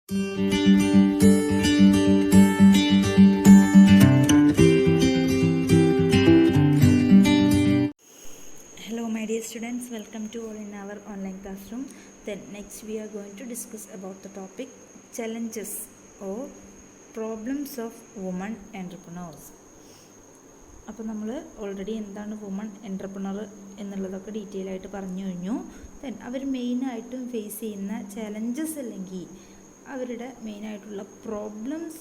Hello my dear students, welcome to all in our online classroom. Then next we are going to discuss about the topic challenges or problems of women entrepreneurs. അപ്പോൾ നമ്മൾ already എന്താണ് woman entrepreneur എന്നുള്ളതൊക്കെ detail ആയിട്ട് പറഞ്ഞു കഴിഞ്ഞു. Then അവർ മെയിനായിട്ടും face ചെയ്യുന്ന challenges അല്ലെങ്കിൽ അവരുടെ മെയിനായിട്ടുള്ള പ്രോബ്ലംസ്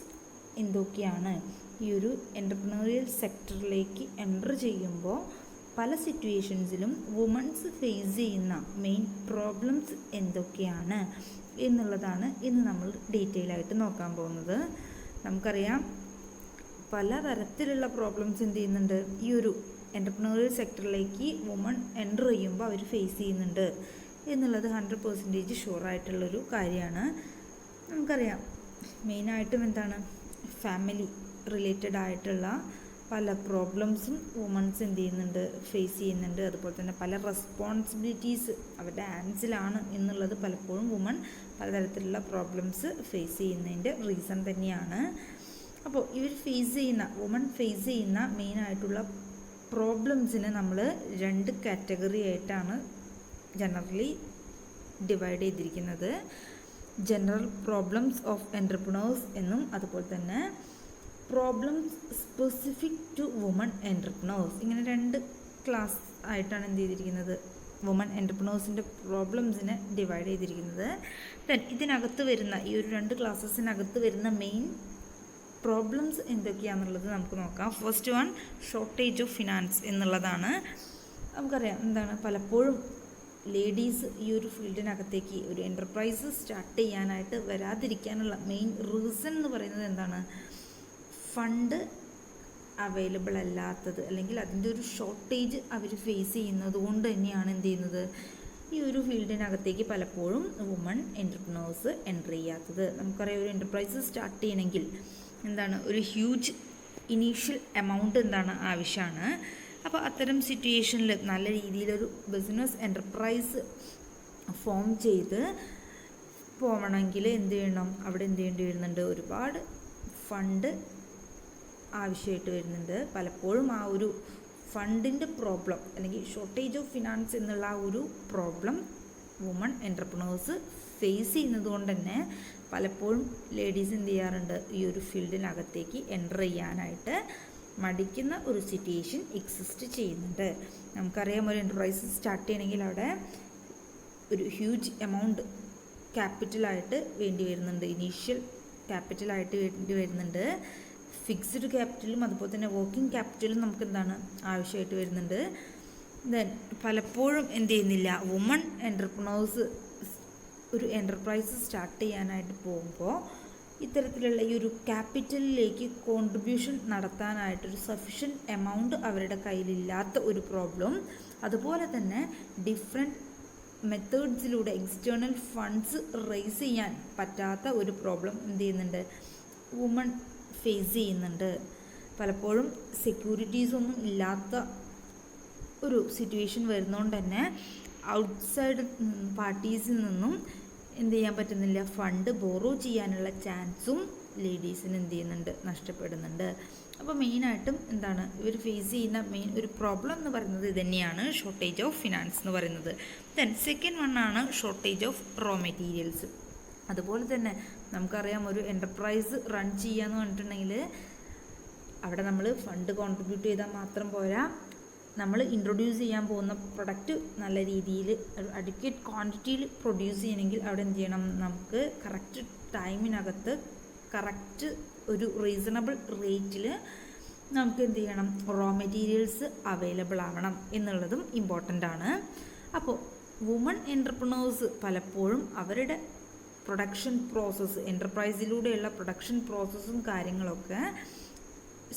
എന്തൊക്കെയാണ് ഈ ഒരു എൻ്റർപ്രണറിയൽ സെക്ടറിലേക്ക് എൻ്റർ ചെയ്യുമ്പോൾ പല സിറ്റുവേഷൻസിലും വുമൺസ് ഫേസ് ചെയ്യുന്ന മെയിൻ പ്രോബ്ലംസ് എന്തൊക്കെയാണ് എന്നുള്ളതാണ് ഇന്ന് നമ്മൾ ഡീറ്റെയിൽ ആയിട്ട് നോക്കാൻ പോകുന്നത്. നമുക്കറിയാം പല തരത്തിലുള്ള പ്രോബ്ലംസ് എന്ത് ചെയ്യുന്നുണ്ട് ഈ ഒരു എൻ്റർപ്രണറിയൽ സെക്ടറിലേക്ക് വുമൺ എൻ്റർ ചെയ്യുമ്പോൾ അവർ ഫേസ് ചെയ്യുന്നുണ്ട് എന്നുള്ളത് 100% ഷുവറായിട്ടുള്ളൊരു കാര്യമാണ്. നമുക്കറിയാം മെയിനായിട്ടും എന്താണ് ഫാമിലി റിലേറ്റഡ് ആയിട്ടുള്ള പല പ്രോബ്ലംസും വുമൺസ് എന്ത് ചെയ്യുന്നുണ്ട് ഫേസ് ചെയ്യുന്നുണ്ട്. അതുപോലെ തന്നെ പല റെസ്പോൺസിബിലിറ്റീസ് അവരുടെ ഹാൻഡ്സിലാണ് എന്നുള്ളത് പലപ്പോഴും വുമൺ പലതരത്തിലുള്ള പ്രോബ്ലംസ് ഫേസ് ചെയ്യുന്നതിൻ്റെ റീസൺ തന്നെയാണ്. അപ്പോൾ വുമൺ ഫേസ് ചെയ്യുന്ന മെയിനായിട്ടുള്ള പ്രോബ്ലംസിനെ നമ്മൾ 2 കാറ്റഗറി ആയിട്ടാണ് ജനറലി ഡിവൈഡ് ചെയ്തിരിക്കുന്നത്. ജനറൽ പ്രോബ്ലംസ് ഓഫ് എൻ്റർപ്രണേഴ്സ് എന്നും അതുപോലെ തന്നെ problems specific to woman entrepreneurs, ഇങ്ങനെ 2 ക്ലാസ് ആയിട്ടാണ് എന്ത് ചെയ്തിരിക്കുന്നത് വുമൺ എൻ്റർപ്രണേഴ്സിൻ്റെ പ്രോബ്ലംസിനെ ഡിവൈഡ് ചെയ്തിരിക്കുന്നത്. ദെൻ ഇതിനകത്ത് വരുന്ന ഈ ഒരു 2 ക്ലാസ്സസിനകത്ത് വരുന്ന മെയിൻ പ്രോബ്ലംസ് എന്തൊക്കെയാണെന്നുള്ളത് നമുക്ക് നോക്കാം. First one shortage of finance എന്നുള്ളതാണ്. നമുക്കറിയാം എന്താണ് പലപ്പോഴും ലേഡീസ് ഈ ഒരു ഫീൽഡിനകത്തേക്ക് ഒരു എൻ്റർപ്രൈസ് സ്റ്റാർട്ട് ചെയ്യാനായിട്ട് വരാതിരിക്കാനുള്ള മെയിൻ റീസൺ എന്ന് പറയുന്നത് എന്താണ്, ഫണ്ട് അവൈലബിൾ അല്ലാത്തത് അല്ലെങ്കിൽ അതിൻ്റെ ഒരു ഷോർട്ടേജ് അവർ ഫേസ് ചെയ്യുന്നത് കൊണ്ട് തന്നെയാണ് എന്ത് ചെയ്യുന്നത് ഈ ഒരു ഫീൽഡിനകത്തേക്ക് പലപ്പോഴും വുമൺ എൻ്റർപ്രണേഴ്സ് എൻ്റർ ചെയ്യാത്തത്. നമുക്കറിയാം ഒരു എൻ്റർപ്രൈസ് സ്റ്റാർട്ട് ചെയ്യണമെങ്കിൽ എന്താണ് ഒരു ഹ്യൂജ് ഇനീഷ്യൽ എമൗണ്ട് എന്താണ് ആവശ്യമാണ്. അപ്പോൾ അത്തരം സിറ്റുവേഷനിൽ നല്ല രീതിയിലൊരു ബിസിനസ് എൻ്റർപ്രൈസ് ഫോം ചെയ്ത് പോകണമെങ്കിൽ എന്ത് ചെയ്യണം, അവിടെ എന്ത് ചെയ്യേണ്ടി വരുന്നുണ്ട്, ഒരുപാട് ഫണ്ട് ആവശ്യമായിട്ട് വരുന്നുണ്ട്. പലപ്പോഴും ആ ഒരു ഫണ്ടിൻ്റെ പ്രോബ്ലം അല്ലെങ്കിൽ ഷോർട്ടേജ് ഓഫ് ഫിനാൻസ് എന്നുള്ള ആ ഒരു പ്രോബ്ലം വുമൺ എൻ്റർപ്രണേഴ്സ് ഫേസ് ചെയ്യുന്നത് കൊണ്ട് തന്നെ പലപ്പോഴും ലേഡീസ് എന്ത് ചെയ്യാറുണ്ട് ഈ ഒരു ഫീൽഡിനകത്തേക്ക് എൻ്റർ ചെയ്യാനായിട്ട് മടിക്കുന്ന ഒരു സിറ്റുവേഷൻ എക്സിസ്റ്റ് ചെയ്യുന്നുണ്ട്. നമുക്കറിയാം ഒരു എൻ്റർപ്രൈസ് സ്റ്റാർട്ട് ചെയ്യണമെങ്കിൽ അവിടെ ഒരു ഹ്യൂജ് എമൗണ്ട് ക്യാപിറ്റലായിട്ട് വേണ്ടി വരുന്നുണ്ട്, ഇനീഷ്യൽ ക്യാപിറ്റലായിട്ട് വേണ്ടി വരുന്നുണ്ട്. ഫിക്സ്ഡ് ക്യാപിറ്റലും അതുപോലെ തന്നെ വർക്കിംഗ് ക്യാപിറ്റലും നമുക്ക് എന്താണ് ആവശ്യമായിട്ട് വരുന്നുണ്ട്. ദെൻ പലപ്പോഴും എന്ത് ചെയ്യുന്നില്ല വുമൺ എൻ്റർപ്രണേഴ്സ് ഒരു എൻ്റർപ്രൈസ് സ്റ്റാർട്ട് ചെയ്യാനായിട്ട് പോകുമ്പോൾ ഇത്തരത്തിലുള്ള ഈ ഒരു ക്യാപിറ്റലിലേക്ക് കോൺട്രിബ്യൂഷൻ നടത്താനായിട്ടൊരു സഫിഷ്യൻറ്റ് എമൗണ്ട് അവരുടെ കയ്യിലില്ലാത്ത ഒരു പ്രോബ്ലം, അതുപോലെ തന്നെ ഡിഫറെൻറ്റ് മെത്തേഡ്സിലൂടെ എക്സ്റ്റേണൽ ഫണ്ട്സ് റേസ് ചെയ്യാൻ പറ്റാത്ത ഒരു പ്രോബ്ലം എന്ത് ചെയ്യുന്നുണ്ട് വുമൺ ഫേസ് ചെയ്യുന്നുണ്ട്. പലപ്പോഴും സെക്യൂരിറ്റീസൊന്നും ഇല്ലാത്ത ഒരു സിറ്റുവേഷൻ വരുന്നതുകൊണ്ട് തന്നെ ഔട്ട്സൈഡ് പാർട്ടീസിൽ നിന്നും എന്ത് ചെയ്യാൻ പറ്റുന്നില്ല, ഫണ്ട് ബോറോ ചെയ്യാനുള്ള ചാൻസും ലേഡീസിന് എന്ത് ചെയ്യുന്നുണ്ട് നഷ്ടപ്പെടുന്നുണ്ട്. അപ്പോൾ മെയിനായിട്ടും എന്താണ് ഇവർ ഫേസ് ചെയ്യുന്ന മെയിൻ ഒരു പ്രോബ്ലം എന്ന് പറയുന്നത് ഇത് തന്നെയാണ്, ഷോർട്ടേജ് ഓഫ് ഫിനാൻസ് എന്ന് പറയുന്നത്. ദെൻ സെക്കൻഡ് വണ്ണാണ് ഷോർട്ടേജ് ഓഫ് റോ മെറ്റീരിയൽസ്. അതുപോലെ തന്നെ നമുക്കറിയാം ഒരു എൻ്റർപ്രൈസ് റൺ ചെയ്യാന്ന് പറഞ്ഞിട്ടുണ്ടെങ്കിൽ അവിടെ നമ്മൾ ഫണ്ട് കോൺട്രിബ്യൂട്ട് ചെയ്താൽ മാത്രം പോരാ, നമ്മൾ ഇൻട്രൊഡ്യൂസ് ചെയ്യാൻ പോകുന്ന പ്രൊഡക്റ്റ് നല്ല രീതിയിൽ അഡിക്വേറ്റ് ക്വാണ്ടിറ്റിയിൽ പ്രൊഡ്യൂസ് ചെയ്യണമെങ്കിൽ അവിടെ എന്ത് ചെയ്യണം, നമുക്ക് കറക്റ്റ് ടൈമിനകത്ത് കറക്റ്റ് ഒരു റീസണബിൾ റേറ്റിൽ നമുക്ക് എന്ത് ചെയ്യണം റോ മെറ്റീരിയൽസ് അവൈലബിൾ ആവണം എന്നുള്ളതും ഇമ്പോർട്ടൻ്റ് ആണ്. അപ്പോൾ വുമൺ എൻ്റർപ്രണേഴ്സ് പലപ്പോഴും അവരുടെ പ്രൊഡക്ഷൻ പ്രോസസ്സ് എൻ്റർപ്രൈസിലൂടെയുള്ള പ്രൊഡക്ഷൻ പ്രോസസ്സും കാര്യങ്ങളൊക്കെ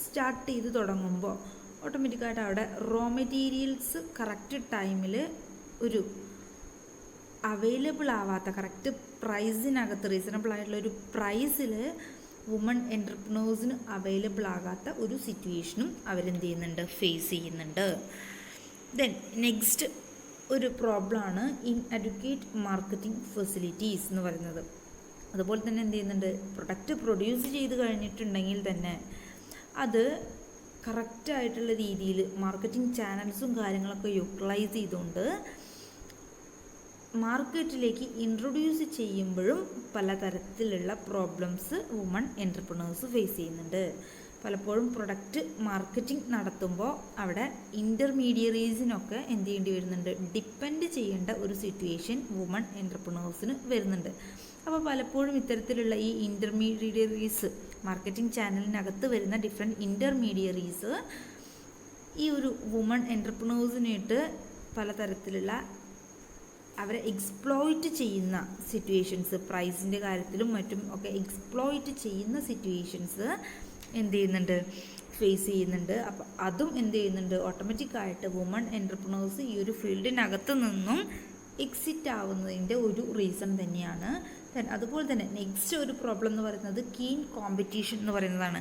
സ്റ്റാർട്ട് ചെയ്ത് തുടങ്ങുമ്പോൾ ഓട്ടോമാറ്റിക്കായിട്ട് അവിടെ റോ മെറ്റീരിയൽസ് കറക്റ്റ് ടൈമിൽ ഒരു അവൈലബിൾ ആവാത്ത കറക്റ്റ് പ്രൈസിനകത്ത് റീസണബിൾ ആയിട്ടുള്ള ഒരു പ്രൈസിൽ വുമൺ എൻ്റർപ്രണേഴ്സിന് അവൈലബിൾ ആകാത്ത ഒരു സിറ്റുവേഷനും അവരെന്ത് ചെയ്യുന്നുണ്ട് ഫേസ് ചെയ്യുന്നുണ്ട്. ദെൻ നെക്സ്റ്റ് ഒരു പ്രോബ്ലമാണ് ഇൻഅഡ്വക്കേറ്റ് മാർക്കറ്റിംഗ് ഫെസിലിറ്റീസ് എന്ന് പറയുന്നത്. അതുപോലെ തന്നെ എന്ത് ചെയ്യുന്നുണ്ട്, പ്രൊഡക്റ്റ് പ്രൊഡ്യൂസ് ചെയ്ത് കഴിഞ്ഞിട്ടുണ്ടെങ്കിൽ തന്നെ അത് കറക്റ്റായിട്ടുള്ള രീതിയിൽ മാർക്കറ്റിംഗ് ചാനൽസും കാര്യങ്ങളൊക്കെ യൂട്ടിലൈസ് ചെയ്തുകൊണ്ട് മാർക്കറ്റിലേക്ക് ഇൻട്രൊഡ്യൂസ് ചെയ്യുമ്പോഴും പലതരത്തിലുള്ള പ്രോബ്ലംസ് വുമൺ എൻ്റർപ്രണേഴ്സ് ഫേസ് ചെയ്യുന്നുണ്ട്. പലപ്പോഴും പ്രൊഡക്റ്റ് മാർക്കറ്റിംഗ് നടത്തുമ്പോൾ അവിടെ ഇൻ്റർമീഡിയറീസിനൊക്കെ എന്ത് ചെയ്യേണ്ടി വരുന്നുണ്ട്, ഡിപ്പെൻഡ് ചെയ്യേണ്ട ഒരു സിറ്റുവേഷൻ വുമൺ എൻ്റർപ്രണേഴ്സിന് വരുന്നുണ്ട്. അപ്പോൾ പലപ്പോഴും ഇത്തരത്തിലുള്ള ഈ ഇൻ്റർമീഡിയറീസ്, മാർക്കറ്റിംഗ് ചാനലിനകത്ത് വരുന്ന ഡിഫറെൻറ്റ് ഇൻ്റർമീഡിയറീസ് ഈ ഒരു വുമൺ എൻ്റർപ്രണേഴ്സിനായിട്ട് പലതരത്തിലുള്ള അവരെ എക്സ്പ്ലോയിറ്റ് ചെയ്യുന്ന സിറ്റുവേഷൻസ്, പ്രൈസിൻ്റെ കാര്യത്തിലും മറ്റും ഒക്കെ എക്സ്പ്ലോയിറ്റ് ചെയ്യുന്ന സിറ്റുവേഷൻസ് എന്ത് ചെയ്യുന്നുണ്ട്, ഫേസ് ചെയ്യുന്നുണ്ട്. അപ്പോൾ അതും എന്ത് ചെയ്യുന്നുണ്ട്, ഓട്ടോമാറ്റിക്കായിട്ട് വുമൺ എൻ്റർപ്രണേഴ്സ് ഈ ഒരു ഫീൽഡിനകത്ത് നിന്നും എക്സിറ്റ് ആവുന്നതിൻ്റെ ഒരു റീസൺ തന്നെയാണ്. അതുപോലെ തന്നെ നെക്സ്റ്റ് ഒരു പ്രോബ്ലം എന്ന് പറയുന്നത് കീൻ കോമ്പറ്റീഷൻ എന്ന് പറയുന്നതാണ്.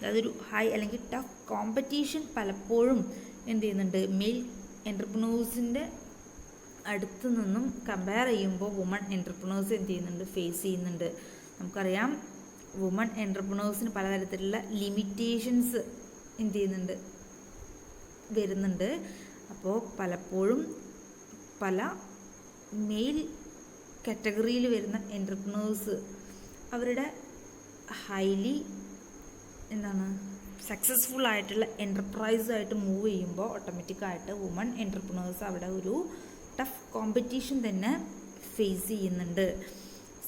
അതൊരു ഹൈ അല്ലെങ്കിൽ ടഫ് കോമ്പറ്റീഷൻ പലപ്പോഴും എന്ത് ചെയ്യുന്നുണ്ട്, മെയിൽ എൻ്റർപ്രണേഴ്സിൻ്റെ അടുത്ത് നിന്നും കമ്പയർ ചെയ്യുമ്പോൾ വുമൺ എൻ്റർപ്രണേഴ്സ് എന്ത് ചെയ്യുന്നുണ്ട്, ഫേസ് ചെയ്യുന്നുണ്ട്. നമുക്കറിയാം വുമൺ എൻ്റർപ്രണേഴ്സിന് പലതരത്തിലുള്ള ലിമിറ്റേഷൻസ് എന്ത് ചെയ്യുന്നുണ്ട്, വരുന്നുണ്ട്. അപ്പോൾ പലപ്പോഴും പല മെയിൽ കാറ്റഗറിയിൽ വരുന്ന എൻ്റർപ്രണേഴ്സ് അവരുടെ ഹൈലി സക്സസ്ഫുൾ ആയിട്ടുള്ള എൻ്റർപ്രൈസായിട്ട് മൂവ് ചെയ്യുമ്പോൾ ഓട്ടോമാറ്റിക്കായിട്ട് വുമൺ എൻ്റർപ്രണേഴ്സ് അവിടെ ഒരു ടഫ് കോമ്പറ്റീഷൻ തന്നെ ഫേസ് ചെയ്യുന്നുണ്ട്.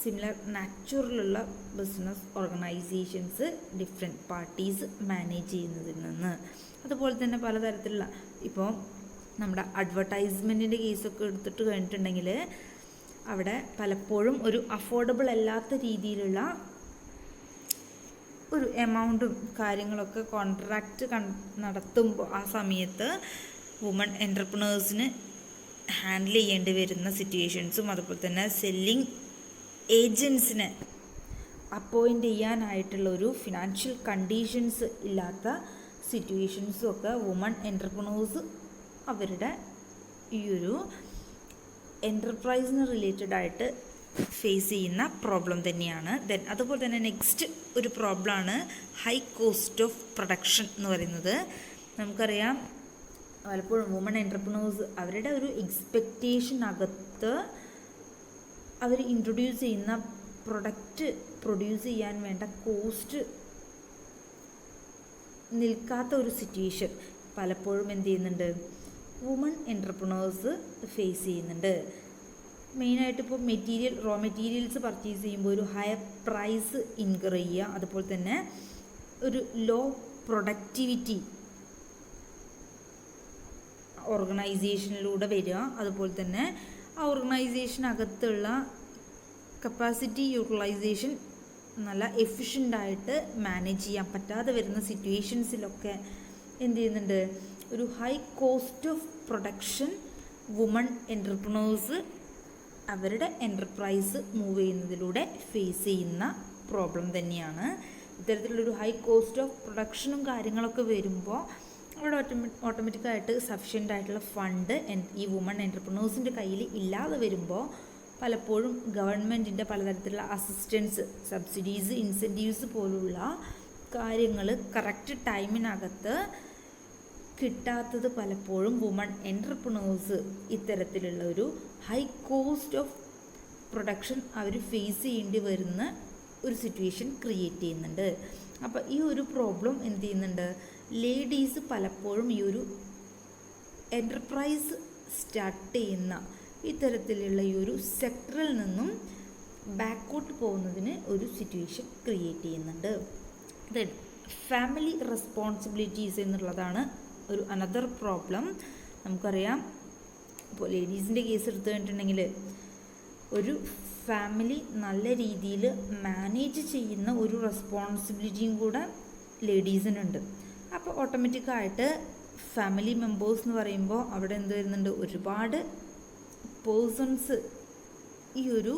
സിമിലർ നാച്ചുറലുള്ള business organisations different parties manage ചെയ്യുന്നതിൽ നിന്ന്. അതുപോലെ തന്നെ പലതരത്തിലുള്ള ഇപ്പോൾ നമ്മുടെ അഡ്വർടൈസ്മെൻറ്റിൻ്റെ കേസൊക്കെ എടുത്തിട്ട് കഴിഞ്ഞിട്ടുണ്ടെങ്കിൽ അവിടെ പലപ്പോഴും ഒരു അഫോർഡബിൾ അല്ലാത്ത രീതിയിലുള്ള ഒരു എമൗണ്ടും കാര്യങ്ങളൊക്കെ കോൺട്രാക്റ്റ് നടത്തുമ്പോൾ ആ സമയത്ത് വുമൺ എൻ്റർപ്രണേഴ്സിന് ഹാൻഡിൽ ചെയ്യേണ്ടി വരുന്ന സിറ്റുവേഷൻസും അതുപോലെ തന്നെ സെല്ലിംഗ് ഏജൻസിനെ അപ്പോയിൻ്റ് ചെയ്യാനായിട്ടുള്ള ഒരു ഫിനാൻഷ്യൽ കണ്ടീഷൻസ് ഇല്ലാത്ത സിറ്റുവേഷൻസും ഒക്കെ വുമൺ എൻ്റർപ്രണേഴ്സ് അവരുടെ ഈ ഒരു എൻ്റർപ്രൈസിന് റിലേറ്റഡ് ആയിട്ട് ഫേസ് ചെയ്യുന്ന പ്രോബ്ലം തന്നെയാണ്. ദെൻ അതുപോലെ തന്നെ നെക്സ്റ്റ് ഒരു പ്രോബ്ലമാണ് ഹൈ കോസ്റ്റ് ഓഫ് പ്രൊഡക്ഷൻ എന്ന് പറയുന്നത്. നമുക്കറിയാം പലപ്പോഴും വുമൺ എൻ്റർപ്രണേഴ്സ് അവരുടെ ഒരു എക്സ്പെക്റ്റേഷനകത്ത് അവർ ഇൻട്രൊഡ്യൂസ് ചെയ്യുന്ന പ്രൊഡക്റ്റ് പ്രൊഡ്യൂസ് ചെയ്യാൻ വേണ്ട കോസ്റ്റ് നിൽക്കാത്ത ഒരു സിറ്റുവേഷൻ പലപ്പോഴും എന്ത് ചെയ്യുന്നുണ്ട്, വുമൺ എൻ്റർപ്രണേഴ്സ് ഫേസ് ചെയ്യുന്നുണ്ട്. മെയിനായിട്ട് ഇപ്പോൾ റോ മെറ്റീരിയൽസ് പർച്ചേസ് ചെയ്യുമ്പോൾ ഒരു ഹയർ പ്രൈസ് ഇൻകർ ചെയ്യുക, അതുപോലെ തന്നെ ഒരു ലോ പ്രൊഡക്ടിവിറ്റി ഓർഗനൈസേഷനിലൂടെ വരിക, അതുപോലെ തന്നെ ആ ഓർഗനൈസേഷനകത്തുള്ള കപ്പാസിറ്റി യൂട്ടിലൈസേഷൻ നല്ല എഫിഷ്യൻ്റായിട്ട് മാനേജ് ചെയ്യാൻ പറ്റാതെ വരുന്ന സിറ്റുവേഷൻസിലൊക്കെ എന്ത് ചെയ്യുന്നുണ്ട്, ഒരു high cost of production woman entrepreneurs അവരുടെ എൻ്റർപ്രൈസ് മൂവ് ചെയ്യുന്നതിലൂടെ ഫേസ് ചെയ്യുന്ന പ്രോബ്ലം തന്നെയാണ്. ഇത്തരത്തിലുള്ളൊരു ഹൈ കോസ്റ്റ് ഓഫ് പ്രൊഡക്ഷനും കാര്യങ്ങളൊക്കെ വരുമ്പോൾ അവിടെ ഓട്ടോമാറ്റിക്കായിട്ട് സഫിഷ്യൻ്റ് ആയിട്ടുള്ള ഫണ്ട് ഈ വുമൺ എൻ്റർപ്രണേഴ്സിൻ്റെ കയ്യിൽ ഇല്ലാതെ വരുമ്പോൾ പലപ്പോഴും ഗവൺമെൻറ്റിൻ്റെ പലതരത്തിലുള്ള അസിസ്റ്റൻസ്, സബ്സിഡീസ്, ഇൻസെൻറ്റീവ്സ് പോലുള്ള കാര്യങ്ങൾ കറക്റ്റ് ടൈമിനകത്ത് കിട്ടാത്തത് പലപ്പോഴും വുമൺ എൻ്റർപ്രണേഴ്സ് ഇത്തരത്തിലുള്ള ഒരു ഹൈ കോസ്റ്റ് ഓഫ് പ്രൊഡക്ഷൻ അവർ ഫേസ് ചെയ്യേണ്ടി വരുന്ന ഒരു സിറ്റുവേഷൻ ക്രിയേറ്റ് ചെയ്യുന്നുണ്ട്. അപ്പോൾ ഈ ഒരു പ്രോബ്ലം എന്ത് ചെയ്യുന്നുണ്ട്, ലേഡീസ് പലപ്പോഴും ഈ ഒരു എൻ്റർപ്രൈസ് സ്റ്റാർട്ട് ചെയ്യുന്ന ഇത്തരത്തിലുള്ള ഈ ഒരു സെക്ടറിൽ നിന്നും ബാക്കോട്ട് പോകുന്നതിന് ഒരു സിറ്റുവേഷൻ ക്രിയേറ്റ് ചെയ്യുന്നുണ്ട്. ദെൻ ഫാമിലി റെസ്പോൺസിബിലിറ്റീസ് എന്നുള്ളതാണ് ഒരു അനദർ പ്രോബ്ലം. നമുക്കറിയാം ഇപ്പോൾ ലേഡീസിൻ്റെ കേസ് എടുത്തു കഴിഞ്ഞിട്ടുണ്ടെങ്കിൽ ഒരു ഫാമിലി നല്ല രീതിയിൽ മാനേജ് ചെയ്യുന്ന ഒരു റെസ്പോൺസിബിലിറ്റിയും കൂടെ ലേഡീസിനുണ്ട്. അപ്പോൾ ഓട്ടോമാറ്റിക്കായിട്ട് ഫാമിലി മെമ്പേഴ്സ് എന്ന് പറയുമ്പോൾ അവിടെ എന്ത് വരുന്നുണ്ട്, ഒരുപാട് പേഴ്സൺസ് ഈ ഒരു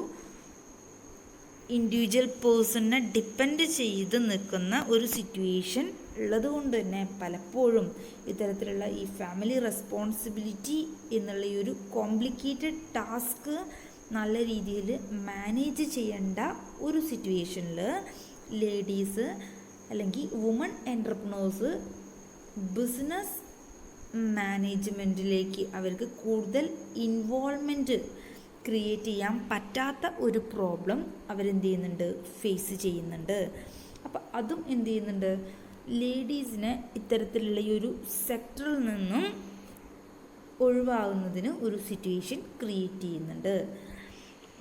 ഇൻഡിവിജ്വൽ പേഴ്സണിനെ ഡിപ്പെൻഡ് ചെയ്ത് നിൽക്കുന്ന ഒരു സിറ്റുവേഷൻ ഉള്ളത് കൊണ്ട് തന്നെ പലപ്പോഴും ഇത്തരത്തിലുള്ള ഈ ഫാമിലി റെസ്പോൺസിബിലിറ്റി എന്നുള്ള ഈ ഒരു കോംപ്ലിക്കേറ്റഡ് ടാസ്ക് നല്ല രീതിയിൽ മാനേജ് ചെയ്യേണ്ട ഒരു സിറ്റുവേഷനിൽ ലേഡീസ് അല്ലെങ്കിൽ വുമൺ എൻ്റർപ്രനേഴ്സ് ബിസിനസ് മാനേജ്മെൻറ്റിലേക്ക് അവർക്ക് കൂടുതൽ ഇൻവോൾവ്മെൻറ്റ് ക്രിയേറ്റ് ചെയ്യാൻ പറ്റാത്ത ഒരു പ്രോബ്ലം അവരെന്ത് ചെയ്യുന്നുണ്ട്, ഫേസ് ചെയ്യുന്നുണ്ട്. അപ്പോൾ അതും എന്ത് ചെയ്യുന്നുണ്ട്, ലേഡീസിനെ ഇത്തരത്തിലുള്ള ഈ ഒരു സെക്ടറിൽ നിന്നും ഒഴിവാകുന്നതിന് ഒരു സിറ്റുവേഷൻ ക്രിയേറ്റ് ചെയ്യുന്നുണ്ട്.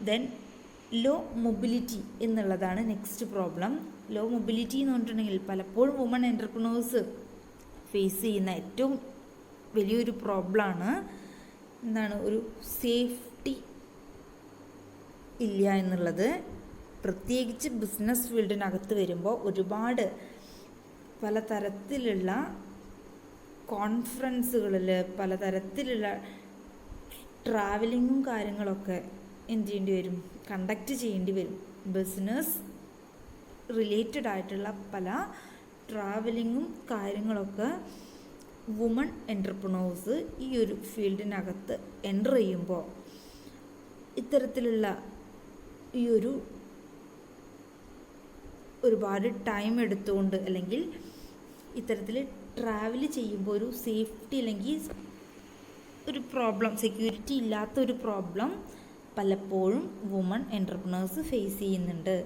ദെൻ ലോ മൊബിലിറ്റി എന്നുള്ളതാണ് നെക്സ്റ്റ് പ്രോബ്ലം. ലോ മൊബിലിറ്റി എന്ന് പറഞ്ഞിട്ടുണ്ടെങ്കിൽ പലപ്പോഴും വുമൺ എൻ്റർപ്രനേഴ്സ് ഫേസ് ചെയ്യുന്ന ഏറ്റവും വലിയൊരു പ്രോബ്ലമാണ് എന്താണ്, ഒരു സേഫ്റ്റി ഇല്ല എന്നുള്ളത്. പ്രത്യേകിച്ച് ബിസിനസ് ഫീൽഡിനകത്ത് വരുമ്പോൾ ഒരുപാട് പലതരത്തിലുള്ള കോൺഫറൻസുകളിൽ പലതരത്തിലുള്ള ട്രാവലിങ്ങും കാര്യങ്ങളൊക്കെ എന്ത് ചെയ്യേണ്ടി വരും, കണ്ടക്റ്റ് ചെയ്യേണ്ടി വരും. ബിസിനസ് റിലേറ്റഡ് ആയിട്ടുള്ള പല ട്രാവലിങ്ങും കാര്യങ്ങളൊക്കെ വുമൺ എൻ്റർപ്രനേഴ്സ് ഈ ഒരു ഫീൽഡിനകത്ത് എൻ്റർ ചെയ്യുമ്പോൾ ഇത്തരത്തിലുള്ള ഈ ഒരുപാട് ടൈം എടുത്തുകൊണ്ട് അല്ലെങ്കിൽ ഇത്തരത്തിൽ ട്രാവൽ ചെയ്യുമ്പോൾ ഒരു സേഫ്റ്റി അല്ലെങ്കിൽ ഒരു പ്രോബ്ലം, സെക്യൂരിറ്റി ഇല്ലാത്ത ഒരു പ്രോബ്ലം പലപ്പോഴും വുമൺ എൻ്റർപ്രനേഴ്സ് ഫേസ് ചെയ്യുന്നുണ്ട്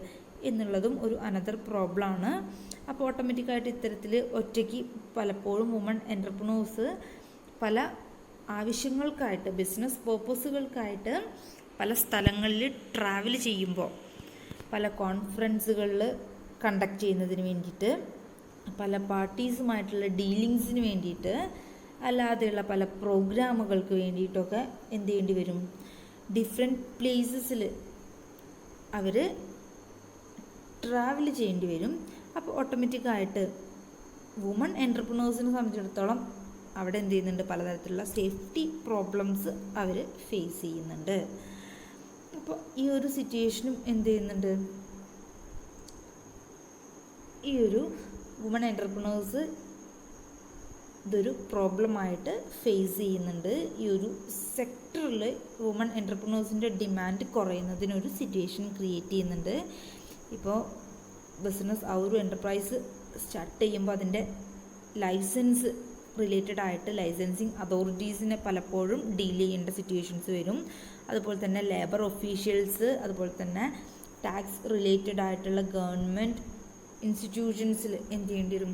എന്നുള്ളതും ഒരു അനദർ പ്രോബ്ലമാണ്. അപ്പോൾ ഓട്ടോമാറ്റിക്കായിട്ട് ഇത്തരത്തിൽ ഒറ്റയ്ക്ക് പലപ്പോഴും വുമൺ എൻ്റർപ്രനേഴ്സ് പല ആവശ്യങ്ങൾക്കായിട്ട് ബിസിനസ് പേർപ്പസുകൾക്കായിട്ട് പല സ്ഥലങ്ങളിൽ ട്രാവൽ ചെയ്യുമ്പോൾ പല കോൺഫറൻസുകളിൽ കണ്ടക്ട് ചെയ്യുന്നതിന് വേണ്ടിയിട്ട്, പല പാർട്ടീസുമായിട്ടുള്ള ഡീലിങ്സിന് വേണ്ടിയിട്ട്, അല്ലാതെയുള്ള പല പ്രോഗ്രാമുകൾക്ക് വേണ്ടിയിട്ടൊക്കെ എന്ത് ചെയ്യേണ്ടി വരും, ഡിഫറെൻറ്റ് പ്ലേസസിൽ അവർ ട്രാവൽ ചെയ്യേണ്ടി വരും. അപ്പോൾ ഓട്ടോമാറ്റിക്കായിട്ട് വുമൺ എൻ്റർപ്രനേഴ്സിനെ സംബന്ധിച്ചിടത്തോളം അവിടെ എന്ത് ചെയ്യുന്നുണ്ട്, പലതരത്തിലുള്ള സേഫ്റ്റി പ്രോബ്ലംസ് അവർ ഫേസ് ചെയ്യുന്നുണ്ട്. അപ്പോൾ ഈ ഒരു സിറ്റുവേഷനും എന്ത് ചെയ്യുന്നുണ്ട്, ഈ ഒരു വുമൺ എൻ്റർപ്രനേഴ്സ് ഇതൊരു പ്രോബ്ലമായിട്ട് ഫേസ് ചെയ്യുന്നുണ്ട്. ഈ ഒരു സെക്ടറിൽ വുമൺ എൻ്റർപ്രനേഴ്സിൻ്റെ ഡിമാൻഡ് കുറയുന്നതിനൊരു സിറ്റുവേഷൻ ക്രിയേറ്റ് ചെയ്യുന്നുണ്ട്. ഇപ്പോൾ ബിസിനസ് ആ ഒരു എൻ്റർപ്രൈസ് സ്റ്റാർട്ട് ചെയ്യുമ്പോൾ അതിൻ്റെ ലൈസൻസ് റിലേറ്റഡ് ആയിട്ട് ലൈസൻസിങ് അതോറിറ്റീസിനെ പലപ്പോഴും ഡീൽ ചെയ്യേണ്ട സിറ്റുവേഷൻസ് വരും. അതുപോലെ തന്നെ ലേബർ ഒഫീഷ്യൽസ്, അതുപോലെ തന്നെ ടാക്സ് റിലേറ്റഡ് ആയിട്ടുള്ള ഗവൺമെൻറ് ഇൻസ്റ്റിറ്റ്യൂഷൻസിൽ എന്ത് ചെയ്യേണ്ടി വരും,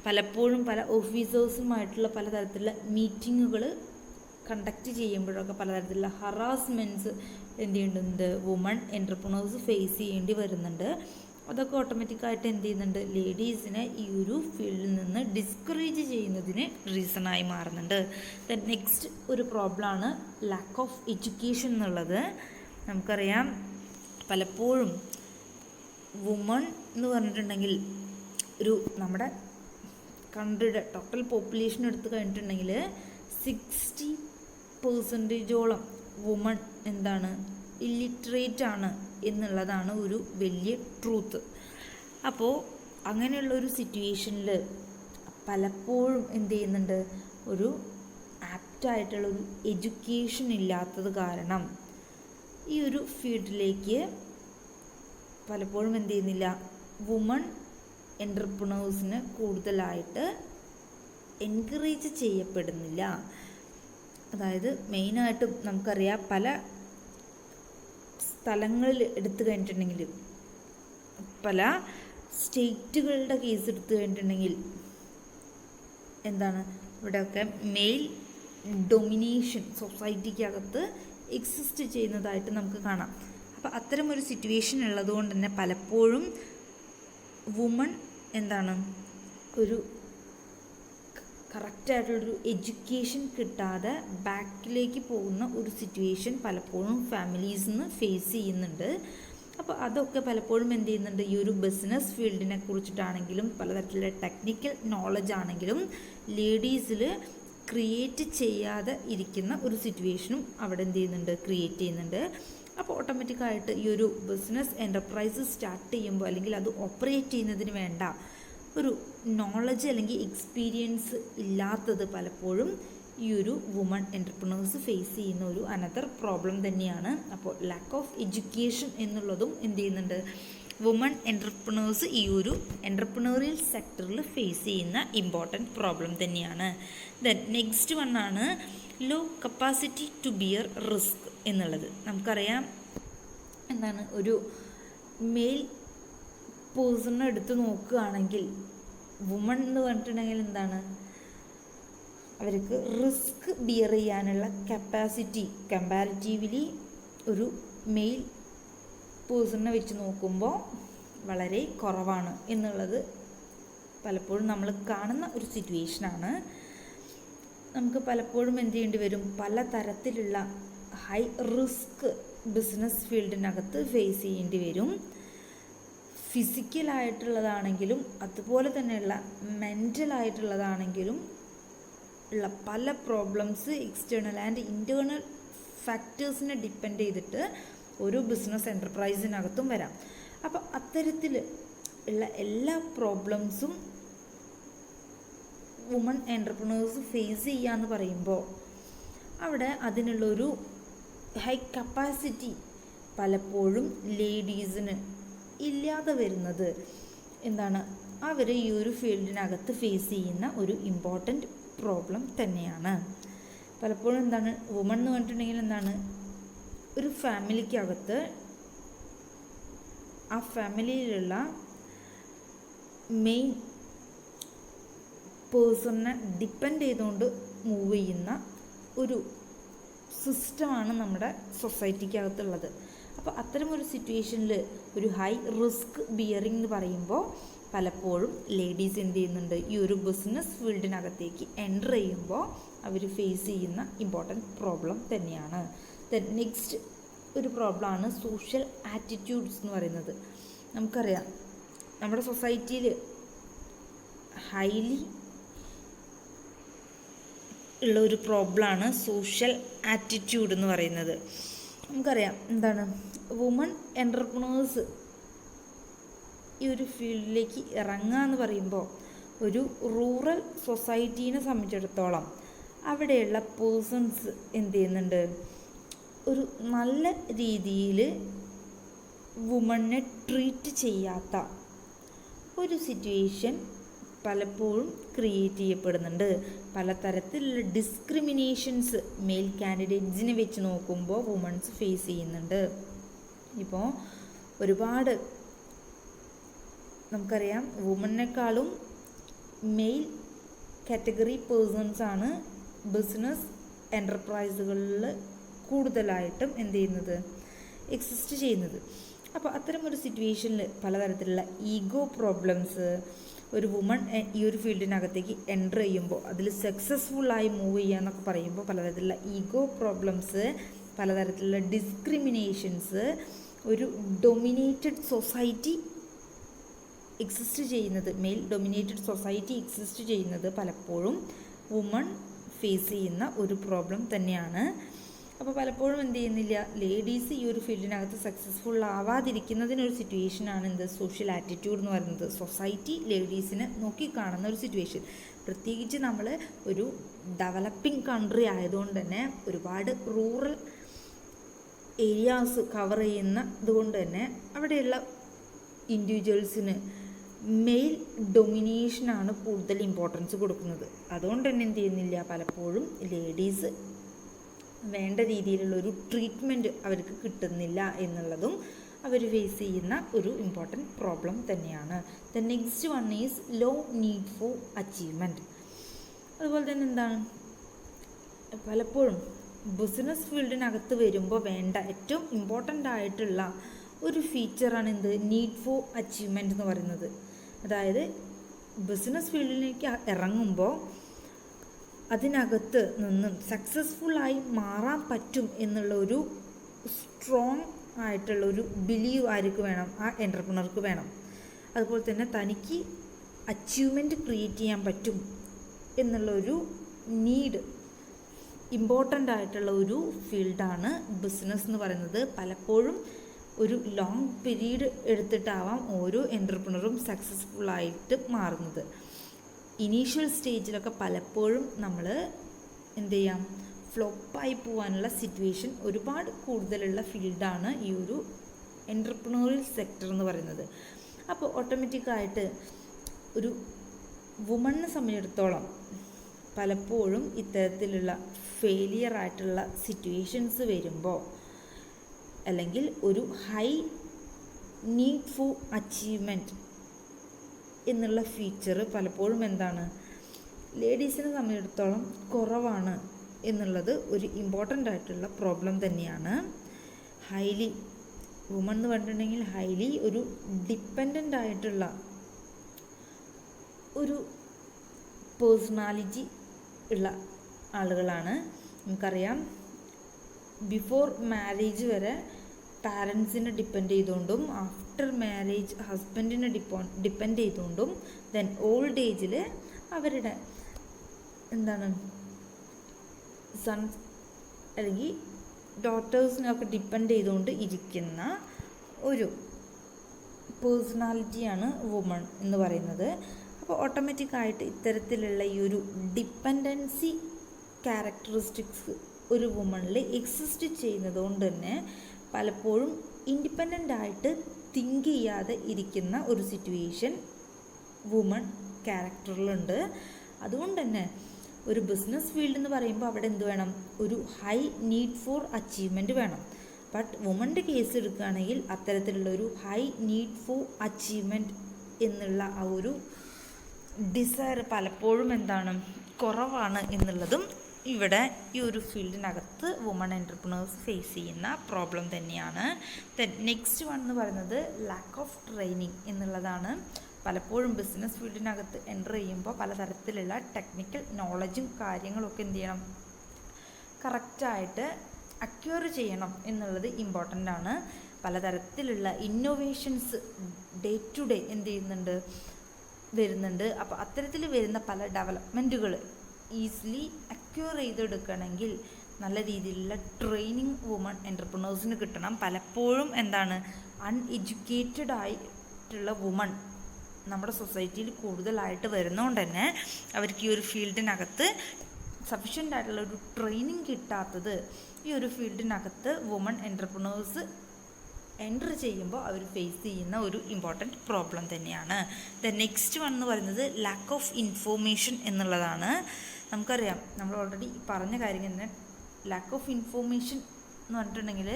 പലപ്പോഴും പല ഓഫീസേഴ്സുമായിട്ടുള്ള പലതരത്തിലുള്ള മീറ്റിങ്ങുകൾ കണ്ടക്ട് ചെയ്യുമ്പോഴൊക്കെ പലതരത്തിലുള്ള ഹറാസ്മെൻറ്റ്സ് എന്ത് ചെയ്യുന്നുണ്ട്, വുമൺ എൻ്റർപ്രനേഴ്സ് ഫേസ് ചെയ്യേണ്ടി വരുന്നുണ്ട്. അതൊക്കെ ഓട്ടോമാറ്റിക്കായിട്ട് എന്ത് ചെയ്യുന്നുണ്ട്, ലേഡീസിനെ ഈ ഒരു ഫീൽഡിൽ നിന്ന് ഡിസ്കറേജ് ചെയ്യുന്നതിന് റീസണായി മാറുന്നുണ്ട്. ദെൻ നെക്സ്റ്റ് ഒരു പ്രോബ്ലമാണ് ലാക്ക് ഓഫ് എഡ്യൂക്കേഷൻ എന്നുള്ളത്. നമുക്കറിയാം പലപ്പോഴും വുമൺ എന്ന് പറഞ്ഞിട്ടുണ്ടെങ്കിൽ ഒരു നമ്മുടെ കൺട്രിയുടെ ടോട്ടൽ പോപ്പുലേഷൻ എടുത്ത് കഴിഞ്ഞിട്ടുണ്ടെങ്കിൽ 60% വുമൺ എന്താണ്, ഇല്ലിറ്ററേറ്റ് ആണ് എന്നുള്ളതാണ് ഒരു വലിയ ട്രൂത്ത്. അപ്പോൾ അങ്ങനെയുള്ള ഒരു സിറ്റുവേഷനിൽ പലപ്പോഴും എന്ത് ചെയ്യുന്നുണ്ട്, ഒരു ആപ്റ്റായിട്ടുള്ളൊരു എഡ്യൂക്കേഷൻ ഇല്ലാത്തത് കാരണം ഈ ഒരു ഫീൽഡിലേക്ക് പലപ്പോഴും എന്ത് ചെയ്യുന്നില്ല, വുമൺ എൻ്റർപ്രനേഴ്സിന് കൂടുതലായിട്ട് എൻകറേജ് ചെയ്യപ്പെടുന്നില്ല. അതായത് മെയിനായിട്ടും നമുക്കറിയാം പല സ്ഥലങ്ങളിൽ എടുത്തു കഴിഞ്ഞിട്ടുണ്ടെങ്കിൽ, പല സ്റ്റേറ്റുകളുടെ കേസ് എടുത്തു കഴിഞ്ഞിട്ടുണ്ടെങ്കിൽ എന്താണ്, ഇവിടെയൊക്കെ മെയിൽ ഡൊമിനേഷൻ സൊസൈറ്റിക്കകത്ത് എക്സിസ്റ്റ് ചെയ്യുന്നതായിട്ട് നമുക്ക് കാണാം. അപ്പോൾ അത്തരമൊരു സിറ്റുവേഷൻ ഉള്ളതുകൊണ്ട് തന്നെ പലപ്പോഴും വുമൺ എന്താണ്, ഒരു കറക്റ്റായിട്ടുള്ളൊരു എഡ്യൂക്കേഷൻ കിട്ടാതെ ബാക്കിലേക്ക് പോകുന്ന ഒരു സിറ്റുവേഷൻ പലപ്പോഴും ഫാമിലീസിൽ നിന്ന് ഫേസ് ചെയ്യുന്നുണ്ട്. അപ്പോൾ അതൊക്കെ പലപ്പോഴും എന്ത് ചെയ്യുന്നുണ്ട്, ഈ ഒരു ബിസിനസ് ഫീൽഡിനെ കുറിച്ചിട്ടാണെങ്കിലും പലതരത്തിലുള്ള ടെക്നിക്കൽ നോളജ് ആണെങ്കിലും ലേഡീസിൽ ക്രിയേറ്റ് ചെയ്യാതെ ഇരിക്കുന്ന ഒരു സിറ്റുവേഷനും അവിടെ എന്ത് ചെയ്യുന്നുണ്ട്, ക്രിയേറ്റ് ചെയ്യുന്നുണ്ട്. അപ്പോൾ ഓട്ടോമാറ്റിക്കായിട്ട് ഈ ഒരു ബിസിനസ് എൻ്റർപ്രൈസ് സ്റ്റാർട്ട് ചെയ്യുമ്പോൾ അല്ലെങ്കിൽ അത് ഓപ്പറേറ്റ് ചെയ്യുന്നതിന് വേണ്ട ഒരു നോളജ് അല്ലെങ്കിൽ എക്സ്പീരിയൻസ് ഇല്ലാത്തത് പലപ്പോഴും ഈ ഒരു വുമൺ എൻ്റർപ്രണേഴ്സ് ഫേസ് ചെയ്യുന്ന ഒരു അനദർ പ്രോബ്ലം തന്നെയാണ്. അപ്പോൾ ലാക്ക് ഓഫ് എഡ്യൂക്കേഷൻ എന്നുള്ളതും എന്ത് ചെയ്യുന്നുണ്ട്, വുമൺ എൻ്റർപ്രണേഴ്സ് ഈ ഒരു എൻ്റർപ്രണറിയൽ സെക്ടറിൽ ഫേസ് ചെയ്യുന്ന ഇമ്പോർട്ടൻറ്റ് പ്രോബ്ലം തന്നെയാണ്. ദെൻ നെക്സ്റ്റ് വണ്ണാണ് low capacity to bear risk എന്നുള്ളത്. നമുക്കറിയാം എന്താണ്, ഒരു മെയിൽ പേഴ്സണെ എടുത്ത് നോക്കുകയാണെങ്കിൽ വുമൺ എന്ന് പറഞ്ഞിട്ടുണ്ടെങ്കിൽ എന്താണ്, അവർക്ക് റിസ്ക് ബിയർ ചെയ്യാനുള്ള കപ്പാസിറ്റി കമ്പാരിറ്റീവ്ലി ഒരു മെയിൽ പേഴ്സണിനെ വെച്ച് നോക്കുമ്പോൾ വളരെ കുറവാണ് എന്നുള്ളത് പലപ്പോഴും നമ്മൾ കാണുന്ന ഒരു സിറ്റുവേഷനാണ്. നമുക്ക് പലപ്പോഴും എന്ത് ചെയ്യേണ്ടി വരും, പല തരത്തിലുള്ള ഹൈ റിസ്ക് ബിസിനസ് ഫീൽഡിനകത്ത് ഫേസ് ചെയ്യേണ്ടി വരും. ഫിസിക്കലായിട്ടുള്ളതാണെങ്കിലും അതുപോലെ തന്നെയുള്ള മെൻ്റലായിട്ടുള്ളതാണെങ്കിലും ഉള്ള പല പ്രോബ്ലംസ് എക്സ്റ്റേണൽ ആൻഡ് ഇൻറ്റേർണൽ ഫാക്ടേഴ്സിനെ ഡിപ്പെൻഡ് ചെയ്തിട്ട് ഒരു ബിസിനസ് എൻ്റർപ്രൈസിനകത്തും വരാം. അപ്പോൾ അത്തരത്തിൽ ഉള്ള എല്ലാ പ്രോബ്ലംസും വുമൺ എൻ്റർപ്രണേഴ്സ് ഫേസ് ചെയ്യാന്ന് പറയുമ്പോൾ അവിടെ അതിനുള്ളൊരു ഹൈ കപ്പാസിറ്റി പലപ്പോഴും ലേഡീസിന് ഇല്ലാതെ വരുന്നത് എന്താണ്, അവർ ഈ ഒരു ഫീൽഡിനകത്ത് ഫേസ് ചെയ്യുന്ന ഒരു ഇമ്പോർട്ടൻറ്റ് പ്രോബ്ലം തന്നെയാണ്. പലപ്പോഴും എന്താണ്, വുമൺ എന്ന് പറഞ്ഞിട്ടുണ്ടെങ്കിൽ എന്താണ്, ഒരു ഫാമിലിക്കകത്ത് ആ ഫാമിലിയിലുള്ള മെയിൻ പേഴ്സണിനെ ഡിപ്പെൻഡ് ചെയ്തുകൊണ്ട് മൂവ് ചെയ്യുന്ന ഒരു സിസ്റ്റമാണ് നമ്മുടെ സൊസൈറ്റിക്കകത്തുള്ളത്. അപ്പോൾ അത്തരമൊരു സിറ്റുവേഷനിൽ ഒരു ഹൈ റിസ്ക് ബിയറിംഗ് എന്ന് പറയുമ്പോൾ പലപ്പോഴും ലേഡീസ് എന്ത് ചെയ്യുന്നുണ്ട്, ഈ ഒരു ബിസിനസ് ഫീൽഡിനകത്തേക്ക് എൻ്റർ ചെയ്യുമ്പോൾ അവർ ഫേസ് ചെയ്യുന്ന ഇമ്പോർട്ടൻറ്റ് പ്രോബ്ലം തന്നെയാണ്. ദെൻ നെക്സ്റ്റ് ഒരു പ്രോബ്ലമാണ് സോഷ്യൽ ആറ്റിറ്റ്യൂഡ്സ് എന്ന് പറയുന്നത്. നമുക്കറിയാം നമ്മുടെ സൊസൈറ്റിയിൽ ഹൈലി ഉള്ള ഒരു പ്രോബ്ലമാണ് സോഷ്യൽ ആറ്റിറ്റ്യൂഡ് എന്ന് പറയുന്നത്. നമുക്കറിയാം എന്താണ്, വുമൺ എൻ്റർപ്രണേഴ്സ് ഈ ഒരു ഫീൽഡിലേക്ക് ഇറങ്ങുക എന്ന് പറയുമ്പോൾ ഒരു റൂറൽ സൊസൈറ്റീനെ സംബന്ധിച്ചിടത്തോളം അവിടെയുള്ള പേഴ്സൺസ് എന്ത് ചെയ്യുന്നുണ്ട്, ഒരു നല്ല രീതിയിൽ വുമണിനെ ട്രീറ്റ് ചെയ്യാത്ത ഒരു സിറ്റുവേഷൻ പലപ്പോഴും ക്രിയേറ്റ് ചെയ്യപ്പെടുന്നുണ്ട്. പലതരത്തിലുള്ള ഡിസ്ക്രിമിനേഷൻസ് മെയിൽ കാൻഡിഡേറ്റ്സിനെ വെച്ച് നോക്കുമ്പോൾ വുമൺസ് ഫേസ് ചെയ്യുന്നുണ്ട്. ഇപ്പോൾ ഒരുപാട് നമുക്കറിയാം വുമണിനേക്കാളും മെയിൽ കാറ്റഗറി പേഴ്സൺസാണ് ബിസിനസ് എൻ്റർപ്രൈസുകളിൽ കൂടുതലായിട്ടും എന്ത് ചെയ്യുന്നത്, എക്സിസ്റ്റ് ചെയ്യുന്നത്. അപ്പോൾ അത്തരമൊരു സിറ്റുവേഷനിൽ പലതരത്തിലുള്ള ഈഗോ പ്രോബ്ലംസ് ഒരു വുമൺ ഈ ഒരു ഫീൽഡിനകത്തേക്ക് എൻ്റർ ചെയ്യുമ്പോൾ അതിൽ സക്സസ്ഫുള്ളായി മൂവ് ചെയ്യുക എന്നൊക്കെ പറയുമ്പോൾ പലതരത്തിലുള്ള ഈഗോ പ്രോബ്ലംസ്, പലതരത്തിലുള്ള ഡിസ്ക്രിമിനേഷൻസ്, ഒരു ഡൊമിനേറ്റഡ് സൊസൈറ്റി എക്സിസ്റ്റ് ചെയ്യുന്നത്, മെയിൽ ഡൊമിനേറ്റഡ് സൊസൈറ്റി എക്സിസ്റ്റ് ചെയ്യുന്നത് പലപ്പോഴും വുമൺ ഫേസ് ചെയ്യുന്ന ഒരു പ്രോബ്ലം തന്നെയാണ്. അപ്പോൾ പലപ്പോഴും എന്ത് ചെയ്യുന്നില്ല, ലേഡീസ് ഈ ഒരു ഫീൽഡിനകത്ത് സക്സസ്ഫുൾ ആവാതിരിക്കുന്നതിനൊരു സിറ്റുവേഷനാണ് എന്ത്, സോഷ്യൽ ആറ്റിറ്റ്യൂഡ് എന്ന് പറയുന്നത്. സൊസൈറ്റി ലേഡീസിനെ നോക്കിക്കാണുന്ന ഒരു സിറ്റുവേഷൻ. പ്രത്യേകിച്ച് നമ്മൾ ഒരു ഡെവലപ്പിംഗ് കൺട്രി ആയതുകൊണ്ട് തന്നെ ഒരുപാട് റൂറൽ ഏരിയാസ് കവർ ചെയ്യുന്ന ഇതുകൊണ്ട് തന്നെ അവിടെയുള്ള ഇൻഡിവിജ്വൽസിന് മെയിൽ ഡൊമിനേഷനാണ് കൂടുതൽ ഇമ്പോർട്ടൻസ് കൊടുക്കുന്നത്. അതുകൊണ്ട് തന്നെ എന്ത് ചെയ്യുന്നില്ല, പലപ്പോഴും ലേഡീസ് വേണ്ട രീതിയിലുള്ളൊരു ട്രീറ്റ്മെൻറ്റ് അവർക്ക് കിട്ടുന്നില്ല എന്നുള്ളതും അവർ ഫേസ് ചെയ്യുന്ന ഒരു ഇമ്പോർട്ടൻറ്റ് പ്രോബ്ലം തന്നെയാണ്. The next one is low need for achievement. അതുപോലെ തന്നെ എന്താണ്, പലപ്പോഴും ബിസിനസ് ഫീൽഡിനകത്ത് വരുമ്പോൾ വേണ്ട ഏറ്റവും ഇമ്പോർട്ടൻ്റ് ആയിട്ടുള്ള ഒരു ഫീച്ചറാണ് എന്ത്, നീഡ് ഫോർ അച്ചീവ്മെൻറ്റ് എന്ന് പറയുന്നത്. അതായത് ബിസിനസ് ഫീൽഡിലേക്ക് ഇറങ്ങുമ്പോൾ അതിനകത്ത് നിന്നും സക്സസ്ഫുള്ളായി മാറാൻ പറ്റും എന്നുള്ള ഒരു സ്ട്രോങ് ആയിട്ടുള്ള ഒരു ബിലീവ് ആർക്ക് വേണം, ആ എൻ്റർപ്രണർക്ക് വേണം. അതുപോലെ തന്നെ തനിക്ക് അച്ചീവ്മെൻറ്റ് ക്രിയേറ്റ് ചെയ്യാൻ പറ്റും എന്നുള്ളൊരു നീഡ് ഇമ്പോർട്ടൻ്റ് ആയിട്ടുള്ള ഒരു ഫീൽഡാണ് ബിസിനസ് എന്ന് പറയുന്നത്. പലപ്പോഴും ഒരു ലോങ് പീരീഡ് എടുത്തിട്ടാവാം ഓരോ എൻ്റർപ്രണറും സക്സസ്ഫുള്ളായിട്ട് മാറുന്നത്. ഇനീഷ്യൽ സ്റ്റേജിലൊക്കെ പലപ്പോഴും നമ്മൾ എന്ത് ചെയ്യാം, ഫ്ലോപ്പായി പോകാനുള്ള സിറ്റുവേഷൻ ഒരുപാട് കൂടുതലുള്ള ഫീൽഡാണ് ഈ ഒരു എൻ്റർപ്രണോറിയൽ സെക്ടർ എന്ന് പറയുന്നത്. അപ്പോൾ ഓട്ടോമാറ്റിക്കായിട്ട് ഒരു വുമണിനെ സംബന്ധിച്ചിടത്തോളം പലപ്പോഴും ഇത്തരത്തിലുള്ള ഫെയിലിയർ ആയിട്ടുള്ള സിറ്റുവേഷൻസ് വരുമ്പോൾ, അല്ലെങ്കിൽ ഒരു ഹൈ നീഡ് ഫോർ അച്ചീവ്മെൻറ്റ് എന്നുള്ള ഫീച്ചർ പലപ്പോഴും എന്താണ്, ലേഡീസിനെ സംബന്ധിച്ചിടത്തോളം കുറവാണ് എന്നുള്ളത് ഒരു ഇമ്പോർട്ടൻ്റ് ആയിട്ടുള്ള പ്രോബ്ലം തന്നെയാണ്. ഹൈലി വുമൺ എന്ന് പറഞ്ഞിട്ടുണ്ടെങ്കിൽ ഹൈലി ഒരു ഡിപ്പെൻഡൻ്റ് ആയിട്ടുള്ള ഒരു പേഴ്സണാലിറ്റി ഉള്ള ആളുകളാണ്. നമുക്കറിയാം, ബിഫോർ മാരേജ് വരെ പാരൻസിനെ ഡിപ്പെൻഡ് ചെയ്തുകൊണ്ടും ആഫ്റ്റർ മാരേജ് ഹസ്ബൻഡിനെ ഡിപ്പെൻഡ് ചെയ്തുകൊണ്ടും ദെൻ ഓൾഡ് ഏജിൽ അവരുടെ സൺസ് അല്ലെങ്കിൽ ഡോട്ടേഴ്സിനൊക്കെ ഡിപ്പെൻഡ് ചെയ്തുകൊണ്ട് ഇരിക്കുന്ന ഒരു പേഴ്സണാലിറ്റിയാണ് വുമൺ എന്ന് പറയുന്നത്. അപ്പോൾ ഓട്ടോമാറ്റിക്കായിട്ട് ഇത്തരത്തിലുള്ള ഈ ഒരു ഡിപ്പെൻഡൻസി ക്യാരക്ടറിസ്റ്റിക്സ് ഒരു വുമണിൽ എക്സിസ്റ്റ് ചെയ്യുന്നത് കൊണ്ട് തന്നെ പലപ്പോഴും ഇൻഡിപെൻഡൻ്റ് ആയിട്ട് തിങ്ക് ചെയ്യാതെ ഇരിക്കുന്ന ഒരു സിറ്റുവേഷൻ വുമൺ ക്യാരക്ടറിലുണ്ട്. അതുകൊണ്ട് തന്നെ ഒരു ബിസിനസ് ഫീൽഡ് എന്ന് പറയുമ്പോൾ അവിടെ എന്ത് വേണം, ഒരു ഹൈ നീഡ് ഫോർ അച്ചീവ്മെൻറ്റ് വേണം. ബട്ട് വുമൻ്റെ കേസ് എടുക്കുകയാണെങ്കിൽ അത്തരത്തിലുള്ള ഒരു ഹൈ നീഡ് ഫോർ അച്ചീവ്മെൻറ്റ് എന്നുള്ള ആ ഒരു ഡിസയർ പലപ്പോഴും കുറവാണ് എന്നുള്ളതും ഇവിടെ ഈ ഒരു ഫീൽഡിനകത്ത് വുമൺ എൻ്റർപ്രണേഴ്സ് ഫേസ് ചെയ്യുന്ന പ്രോബ്ലം തന്നെയാണ്. ദെൻ നെക്സ്റ്റ് വൺ എന്ന് പറയുന്നത് ലാക്ക് ഓഫ് ട്രെയിനിങ് എന്നുള്ളതാണ്. പലപ്പോഴും ബിസിനസ് ഫീൽഡിനകത്ത് എൻ്റർ ചെയ്യുമ്പോൾ പലതരത്തിലുള്ള ടെക്നിക്കൽ നോളജും കാര്യങ്ങളൊക്കെ എന്ത് ചെയ്യണം, കറക്റ്റായിട്ട് അക്വയർ ചെയ്യണം എന്നുള്ളത് ഇമ്പോർട്ടൻ്റ് ആണ്. പലതരത്തിലുള്ള ഇന്നോവേഷൻസ് ഡേ ടു ഡേ എന്ത് വരുന്നുണ്ട്. അപ്പോൾ അത്തരത്തിൽ വരുന്ന പല ഡെവലപ്മെൻറ്റുകൾ ഈസിലി അക്വയർ ചെയ്തെടുക്കണമെങ്കിൽ നല്ല രീതിയിലുള്ള ട്രെയിനിങ് വുമൺ എൻ്റർപ്രണേഴ്സിന് കിട്ടണം. പലപ്പോഴും അൺഎഡ്യൂക്കേറ്റഡ് ആയിട്ടുള്ള വുമൺ നമ്മുടെ സൊസൈറ്റിയിൽ കൂടുതലായിട്ട് വരുന്നതുകൊണ്ട് തന്നെ അവർക്ക് ഈ ഒരു ഫീൽഡിനകത്ത് സഫിഷ്യൻ്റ് ആയിട്ടുള്ള ഒരു ട്രെയിനിങ് കിട്ടാത്തത് ഈ ഒരു ഫീൽഡിനകത്ത് വുമൺ എൻ്റർപ്രണേഴ്സ് എൻ്റർ ചെയ്യുമ്പോൾ അവർ ഫേസ് ചെയ്യുന്ന ഒരു ഇമ്പോർട്ടൻറ്റ് പ്രോബ്ലം തന്നെയാണ്. ദ നെക്സ്റ്റ് വൺ എന്ന് പറയുന്നത് ലാക്ക് ഓഫ് ഇൻഫോർമേഷൻ എന്നുള്ളതാണ്. നമുക്കറിയാം, നമ്മൾ ഓൾറെഡി പറഞ്ഞ കാര്യം തന്നെ, ലാക്ക് ഓഫ് ഇൻഫോർമേഷൻ എന്ന് പറഞ്ഞിട്ടുണ്ടെങ്കിൽ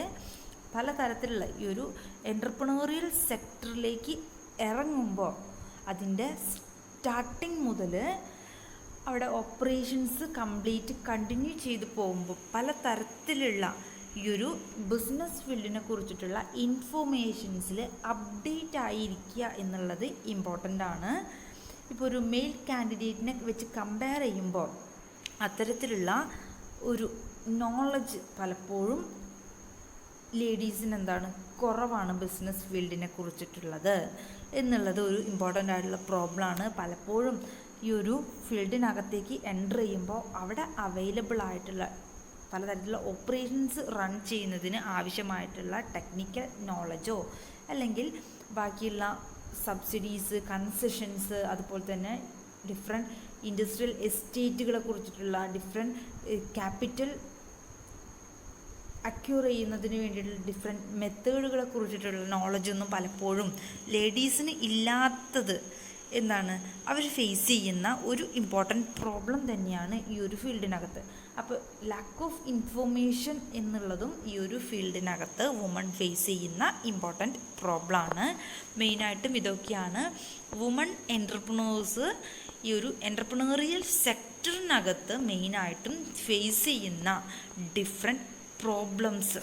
പലതരത്തിലുള്ള ഈ ഒരു എൻ്റർപ്രണോറിയൽ സെക്ടറിലേക്ക് ഇറങ്ങുമ്പോൾ അതിൻ്റെ സ്റ്റാർട്ടിങ് മുതൽ അവിടെ ഓപ്പറേഷൻസ് കംപ്ലീറ്റ് കണ്ടിന്യൂ ചെയ്ത് പോകുമ്പോൾ പലതരത്തിലുള്ള ഈ ഒരു ബിസിനസ് ഫീൽഡിനെ കുറിച്ചിട്ടുള്ള ഇൻഫോർമേഷൻസിൽ അപ്ഡേറ്റ് ആയിരിക്കുക എന്നുള്ളത് ഇമ്പോർട്ടൻ്റ് ആണ്. ഇപ്പോൾ ഒരു മെയിൽ കാൻഡിഡേറ്റിനെ വെച്ച് കമ്പയർ ചെയ്യുമ്പോൾ അത്തരത്തിലുള്ള ഒരു നോളജ് പലപ്പോഴും ലേഡീസിന് കുറവാണ് ബിസിനസ് ഫീൽഡിനെ കുറിച്ചിട്ടുള്ളത് എന്നുള്ളത് ഒരു ഇമ്പോർട്ടൻ്റ് ആയിട്ടുള്ള പ്രോബ്ലമാണ്. പലപ്പോഴും ഈ ഒരു ഫീൽഡിനകത്തേക്ക് എൻ്റർ ചെയ്യുമ്പോൾ അവിടെ അവൈലബിൾ ആയിട്ടുള്ള പലതരത്തിലുള്ള ഓപ്പറേഷൻസ് റൺ ചെയ്യുന്നതിന് ആവശ്യമായിട്ടുള്ള ടെക്നിക്കൽ നോളജോ അല്ലെങ്കിൽ ബാക്കിയുള്ള സബ്സിഡീസ്, കൺസെഷൻസ്, അതുപോലെ തന്നെ ഡിഫറെൻറ്റ് ഇൻഡസ്ട്രിയൽ എസ്റ്റേറ്റുകളെ കുറിച്ചിട്ടുള്ള ഡിഫറെൻറ്റ് ക്യാപിറ്റൽ അക്യൂർ ചെയ്യുന്നതിന് വേണ്ടിയിട്ടുള്ള ഡിഫറെൻറ്റ് മെത്തേഡുകളെ കുറിച്ചിട്ടുള്ള നോളജൊന്നും പലപ്പോഴും ലേഡീസിന് ഇല്ലാത്തത് അവർ ഫേസ് ചെയ്യുന്ന ഒരു ഇമ്പോർട്ടൻറ്റ് പ്രോബ്ലം തന്നെയാണ് ഈ ഒരു ഫീൽഡിനകത്ത്. അപ്പോൾ ലാക്ക് ഓഫ് ഇൻഫോർമേഷൻ എന്നുള്ളതും ഈ ഒരു ഫീൽഡിനകത്ത് വുമൺ ഫേസ് ചെയ്യുന്ന ഇമ്പോർട്ടൻറ്റ് പ്രോബ്ലമാണ്. മെയിനായിട്ടും ഇതൊക്കെയാണ് വുമൺ എൻ്റർപ്രണേഴ്സ് ഈ ഒരു എൻ്റർപ്രണറിയൽ സെക്ടറിനകത്ത് മെയിനായിട്ടും ഫേസ് ചെയ്യുന്ന ഡിഫറെൻറ്റ് പ്രോബ്ലംസ്.